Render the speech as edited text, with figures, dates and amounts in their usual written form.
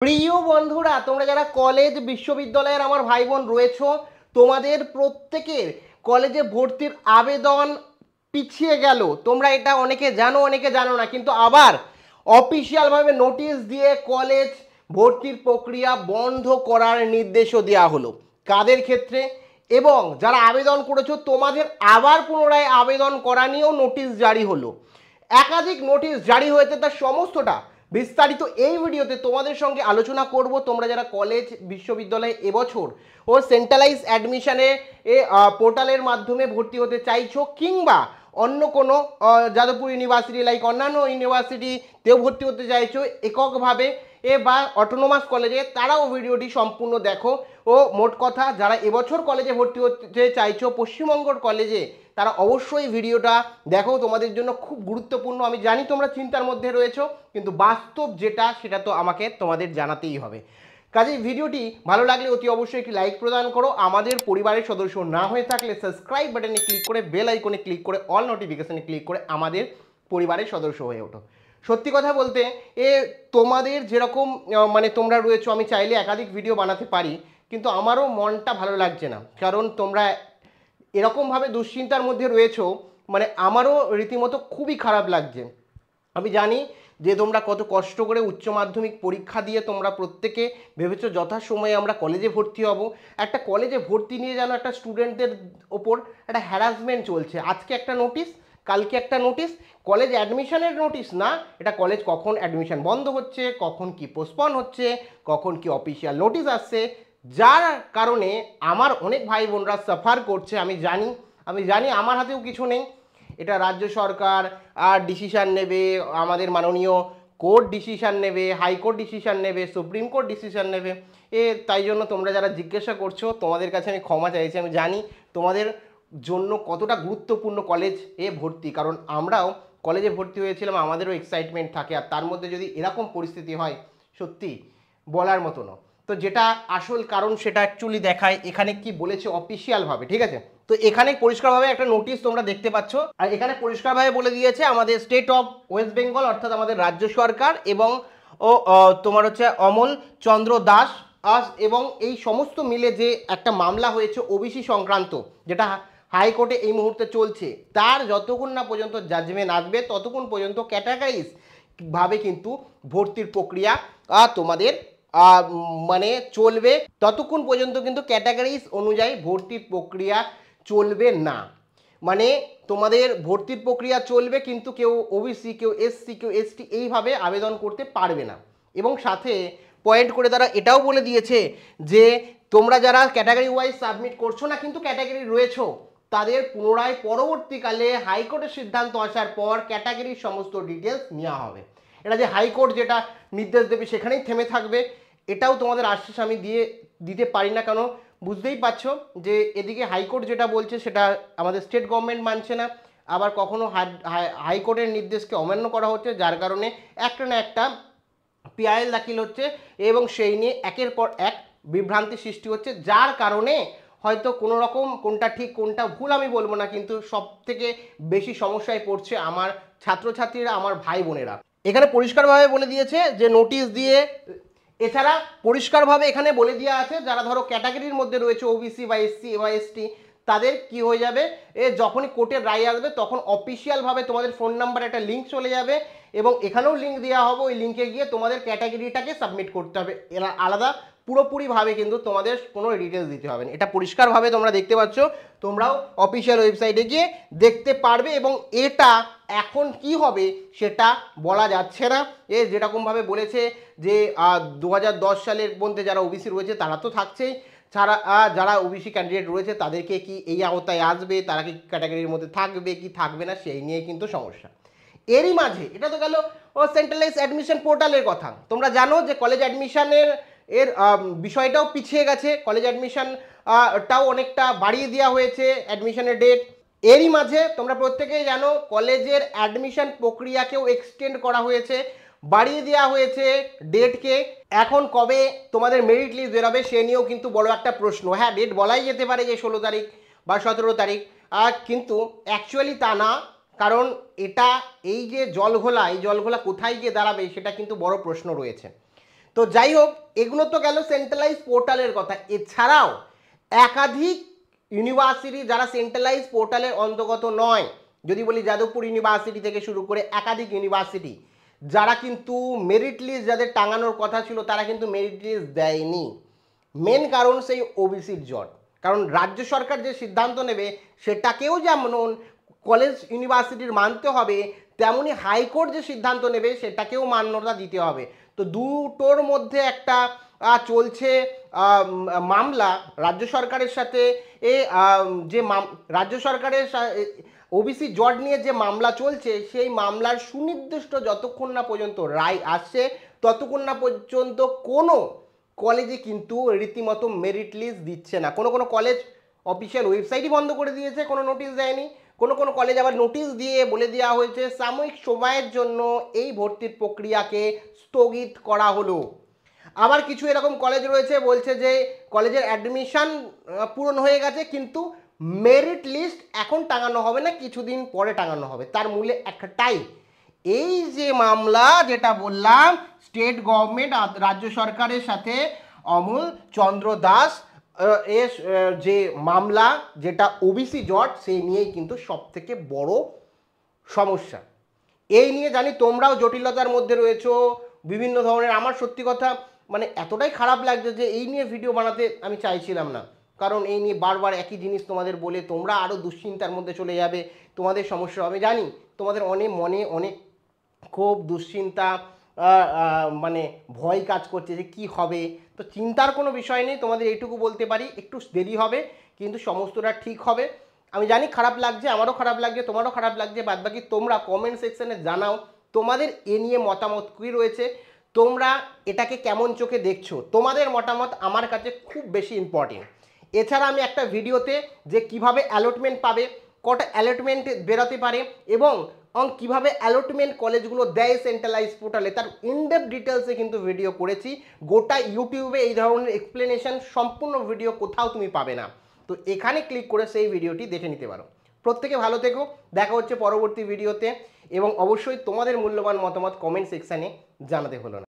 প্রিয় বন্ধুরা, তোমরা যারা কলেজ বিশ্ববিদ্যালয়ের আমার ভাই বোন রয়েছো, তোমাদের প্রত্যেকের কলেজে ভর্তির আবেদন পিছিয়ে গেল। তোমরা এটা অনেকে জানো, অনেকে জানো না, কিন্তু আবার অফিসিয়ালভাবে নোটিশ দিয়ে কলেজ ভর্তির প্রক্রিয়া বন্ধ করার নির্দেশও দেওয়া হলো। কাদের ক্ষেত্রে? এবং যারা আবেদন করেছো তোমাদের আবার পুনরায় আবেদন করা নিয়েও নোটিশ জারি হলো। একাধিক নোটিশ জারি হয়েছে, তার সমস্তটা বিস্তারিত এই ভিডিওতে তোমাদের সঙ্গে আলোচনা করব। তোমরা যারা কলেজ বিশ্ববিদ্যালয়ে এবছর ও সেন্ট্রালাইজ অ্যাডমিশনে পোর্টালের মাধ্যমে ভর্তি হতে চাইছো, কিংবা অন্য কোনো যাদবপুর ইউনিভার্সিটি লাইক অন্যান্য ইউনিভার্সিটিতেও ভর্তি হতে চাইছো এককভাবে বা অটোনোমাস কলেজে, তারাও ভিডিওটি সম্পূর্ণ দেখো। ও মোট কথা, যারা এবছর কলেজে ভর্তি হতে চাইছো পশ্চিমবঙ্গের কলেজে, তারা অবশ্যই ভিডিওটা দেখো, তোমাদের জন্য খুব গুরুত্বপূর্ণ। আমি জানি তোমরা চিন্তার মধ্যে রয়েছো, কিন্তু বাস্তব যেটা সেটা তো আমাকে তোমাদের জানাতেই হবে। কাজেই ভিডিওটি ভালো লাগলে অতি অবশ্যই একটি লাইক প্রদান করো। আমাদের পরিবারের সদস্য না হয়ে থাকলে সাবস্ক্রাইব বাটনে ক্লিক করে বেল আইকনে ক্লিক করে অল নোটিফিকেশনে ক্লিক করে আমাদের পরিবারের সদস্য হয়ে ওঠো। সত্যি কথা বলতে, তোমাদের যেরকম মানে তোমরা রয়েছো, আমি চাইলে একাধিক ভিডিও বানাতে পারি, কিন্তু আমারও মনটা ভালো লাগছে না, কারণ তোমরা এরকমভাবে দুশ্চিন্তার মধ্যে রয়েছো, মানে আমারও রীতিমতো খুবই খারাপ লাগছে। আমি জানি যে তোমরা কত কষ্ট করে উচ্চ মাধ্যমিক পরীক্ষা দিয়ে তোমরা প্রত্যেকে ভেবেছো যথাসময়ে আমরা কলেজে ভর্তি হব। একটা কলেজে ভর্তি নিয়ে যেন একটা স্টুডেন্টদের ওপর একটা হ্যারাসমেন্ট চলছে। আজকে একটা নোটিশ, কালকে একটা নোটিশ, কলেজ অ্যাডমিশনের নোটিশ না, এটা কলেজ কখন অ্যাডমিশন বন্ধ হচ্ছে, কখন কি পোস্টপন হচ্ছে, কখন কি অফিসিয়াল নোটিশ আসছে, যার কারণে আমার অনেক ভাই বোনরা সাফার করছে। আমি জানি আমার হাতেও কিছু নেই। এটা রাজ্য সরকার আর ডিসিশান নেবে, আমাদের মাননীয় কোর্ট ডিসিশান নেবে, হাইকোর্ট ডিসিশান নেবে, সুপ্রিম কোর্ট ডিসিশান নেবে। তাই জন্য তোমরা যারা জিজ্ঞাসা করছো, তোমাদের কাছে আমি ক্ষমা চাইছি। আমি জানি তোমাদের জন্য কতটা গুরুত্বপূর্ণ কলেজ ভর্তি, কারণ আমরাও কলেজে ভর্তি হয়েছিলাম, আমাদেরও এক্সাইটমেন্ট থাকে, আর তার মধ্যে যদি এরকম পরিস্থিতি হয়, সত্যি বলার মতো না। তো যেটা আসল কারণ সেটা অ্যাকচুয়ালি দেখায় এখানে কি বলেছে অফিসিয়ালভাবে, ঠিক আছে? তো এখানে পরিষ্কারভাবে একটা নোটিশ তোমরা দেখতে পাচ্ছ, আর এখানে পরিষ্কারভাবে বলে দিয়েছে আমাদের স্টেট অফ ওয়েস্ট বেঙ্গল, অর্থাৎ আমাদের রাজ্য সরকার, এবং তোমার হচ্ছে অমল চন্দ্র দাস এবং এই সমস্ত মিলে যে একটা মামলা হয়েছে ওবিসি সংক্রান্ত, যেটা হাইকোর্টে এই মুহূর্তে চলছে, তার যতক্ষণ না পর্যন্ত জাজমেন্ট আসবে ততক্ষণ পর্যন্ত ক্যাটাগরাইজ ভাবে কিন্তু ভর্তির প্রক্রিয়া তোমাদের মানে চলবে। ততক্ষণ পর্যন্ত কিন্তু ক্যাটাগরিজ অনুযায়ী ভর্তির প্রক্রিয়া চলবে না। মানে তোমাদের ভর্তির প্রক্রিয়া চলবে, কিন্তু কেউ ওবিসি, কেউ এসসি, কেউ এসটি এইভাবে আবেদন করতে পারবে না। এবং সাথে পয়েন্ট করে তারা এটাও বলে দিয়েছে যে তোমরা যারা ক্যাটাগরি ওয়াইজ সাবমিট করছো না কিন্তু ক্যাটাগরি রয়েছো, তাদের পুনরায় পরবর্তীকালে হাইকোর্টের সিদ্ধান্ত আসার পর ক্যাটাগরির সমস্ত ডিটেলস নেওয়া হবে। এটা যে হাইকোর্ট যেটা নির্দেশ দেবে সেখানেই থেমে থাকবে, এটাও তোমাদের আশ্বাস আমি দিতে পারি না, কেন বুঝতেই পারছো যে এদিকে হাইকোর্ট যেটা বলছে সেটা আমাদের স্টেট গভর্নমেন্ট মানছে না, আবার কখনো হাইকোর্টের নির্দেশকে অমান্য করা হচ্ছে, যার কারণে একটা না একটা পিআইএল দাখিল হচ্ছে, এবং সেই নিয়ে একের পর এক বিভ্রান্তি সৃষ্টি হচ্ছে, যার কারণে হয়তো কোনো রকম কোনটা ঠিক কোনটা ভুল আমি বলবো না, কিন্তু সব থেকে বেশি সমস্যায় পড়ছে আমার ছাত্রছাত্রীরা, আমার ভাই বোনেরা। এখানে পরিষ্কারভাবে বলে দিয়েছে যে নোটিশ দিয়ে, এছাড়া পরিষ্কারভাবে এখানে বলে দেওয়া আছে যারা ধরো ক্যাটাগরির মধ্যে রয়েছে ওবিসি বা এসসি বা এসটি, তাদের কি হয়ে যাবে, যখনই কোর্টের রায় আসবে তখন অফিসিয়ালভাবে তোমাদের ফোন নাম্বার একটা লিঙ্ক চলে যাবে, এবং এখানেও লিঙ্ক দেওয়া হবে, ওই লিঙ্কে গিয়ে তোমাদের ক্যাটাগরিটাকে সাবমিট করতে হবে। এরা আলাদা পুরোপুরিভাবে কিন্তু তোমাদের কোনো ডিটেলস দিতে হবে না। এটা পরিষ্কারভাবে তোমরা দেখতে পাচ্ছ, তোমরাও অফিসিয়াল ওয়েবসাইটে গিয়ে দেখতে পারবে। এবং এটা এখন কি হবে সেটা বলা যাচ্ছে না। যেরকমভাবে বলেছে যে 2010 সালের মধ্যে যারা ওবিসি রয়েছে তারা তো থাকছেই, ছাড়া যারা ওবিসি ক্যান্ডিডেট রয়েছে তাদেরকে কি এই আওতায় আসবে, তারা কি ক্যাটাগরির মধ্যে থাকবে কি থাকবে না, সেই নিয়ে কিন্তু সমস্যা। এরই মাঝে এটা তো গেল সেন্ট্রালাইজ অ্যাডমিশন পোর্টালের কথা। তোমরা জানো যে কলেজ অ্যাডমিশনের বিষয়টাও পিছিয়ে গেছে, কলেজ অ্যাডমিশনটাও অনেকটা বাড়িয়ে দেওয়া হয়েছে অ্যাডমিশনের ডেট। এরই মাঝে তোমরা প্রত্যেকেই জানো কলেজের অ্যাডমিশন প্রক্রিয়াকেও এক্সটেন্ড করা হয়েছে, বাড়িয়ে দেওয়া হয়েছে ডেটকে। এখন কবে তোমাদের মেরিট লিস্ট বেরোবে সে নিয়েও কিন্তু বড় একটা প্রশ্ন। হ্যাঁ, ডেট বলাই যেতে পারে যে 16 তারিখ বা 17 তারিখ, কিন্তু অ্যাকচুয়ালি তা না, কারণ এটা এই যে জলঘোলা, এই জলঘোলা কোথায় গিয়ে দাঁড়াবে সেটা কিন্তু বড় প্রশ্ন রয়েছে। তো তো যাই হোক, এগুলো তো গেল সেন্ট্রালাইজ পোর্টালের কথা। এছাড়াও একাধিক ইউনিভার্সিটি যারা সেন্ট্রালাইজ পোর্টালের অন্তর্গত নয়, যদি বলি যাদবপুর ইউনিভার্সিটি থেকে শুরু করে একাধিক ইউনিভার্সিটি, যারা কিন্তু মেরিট লিস্ট যাদের টাঙানোর কথা ছিল তারা কিন্তু মেরিট লিস্ট দেয়নি। মেন কারণ সেই ওবিসির জট। কারণ রাজ্য সরকার যে সিদ্ধান্ত নেবে সেটাকেও যেমন কলেজ ইউনিভার্সিটির মানতে হবে, তেমনি হাইকোর্ট যে সিদ্ধান্ত নেবে সেটাকেও মান্যতা দিতে হবে। তো দুটোর মধ্যে একটা চলছে মামলা রাজ্য সরকারের সাথে। যে রাজ্য সরকারের ওবিসি জট নিয়ে যে মামলা চলছে, সেই মামলার সুনির্দিষ্ট যতক্ষণ না পর্যন্ত রায় আসছে ততক্ষণ না পর্যন্ত কোনো কলেজে কিন্তু রীতিমতো মেরিট লিস্ট দিচ্ছে না। কোনো কোনো কলেজ অফিসিয়াল ওয়েবসাইটই বন্ধ করে দিয়েছে, কোনো নোটিশ দেয়নি। কোনো কোনো কলেজ আবার নোটিশ দিয়ে বলে দেওয়া হয়েছে সাময়িক সময়ের জন্য এই ভর্তির প্রক্রিয়াকে স্থগিত করা হলো। আবার কিছু এরকম কলেজ রয়েছে বলছে যে কলেজের অ্যাডমিশন পূরণ হয়ে গেছে, কিন্তু মেরিট লিস্ট এখন টাঙানো হবে না, কিছুদিন পরে টাঙানো হবে। তার মূলে একটাই, এই যে মামলা যেটা বললাম স্টেট গভর্নমেন্ট রাজ্য সরকারের সাথে অমল চন্দ্র দাস এর যে মামলা যেটা ওবিসি জট, সেই নিয়েই কিন্তু সব থেকে বড় সমস্যা। এই নিয়ে জানি তোমরাও জটিলতার মধ্যে রয়েছো বিভিন্ন ধরনের। আমার সত্যি কথা মানে এতটাই খারাপ লাগছে যে এই নিয়ে ভিডিও বানাতে আমি চাইছিলাম না, কারণ এই নিয়ে বারবার একই জিনিস তোমাদের বলে তোমরা আরও দুশ্চিন্তার মধ্যে চলে যাবে, তোমাদের সমস্যা হবে। জানি তোমাদের অনেক মনে অনেক খুব দুশ্চিন্তা মানে ভয় কাজ করছে যে কি হবে। তো চিন্তার কোনো বিষয় নেই, তোমাদের এইটুকু বলতে পারি একটু দেরি হবে কিন্তু সমস্তটা ঠিক হবে। আমি জানি খারাপ লাগছে, আমারও খারাপ লাগছে, তোমারও খারাপ লাগছে, বাদবাকি তোমরা কমেন্ট সেকশনে জানাও তোমাদের এ নিয়ে মতামত কী রয়েছে, তোমরা এটাকে কেমন চোখে দেখছো। তোমাদের মতামত আমার কাছে খুব বেশি ইম্পর্টেন্ট। এছাড়া আমি একটা ভিডিওতে যে কিভাবে অ্যালটমেন্ট পাবে, কটা অ্যালটমেন্ট বেরোতে পারে এবং কীভাবে অ্যালটমেন্ট কলেজগুলো দেয় সেন্ট্রালাইজ পোর্টালে, তার ইনডেপথ ডিটেলসে কিন্তু ভিডিও করেছি। গোটা ইউটিউবে এই ধরনের এক্সপ্লেনেশন সম্পূর্ণ ভিডিও কোথাও তুমি পাবে না। তো এখানে ক্লিক করে সেই ভিডিওটি দেখে নিতে পারো। প্রত্যেকে ভালো থেকো, দেখা হচ্ছে পরবর্তী ভিডিওতে, এবং অবশ্যই তোমাদের মূল্যবান মতামত কমেন্ট সেকশানে জানাতে হলো না।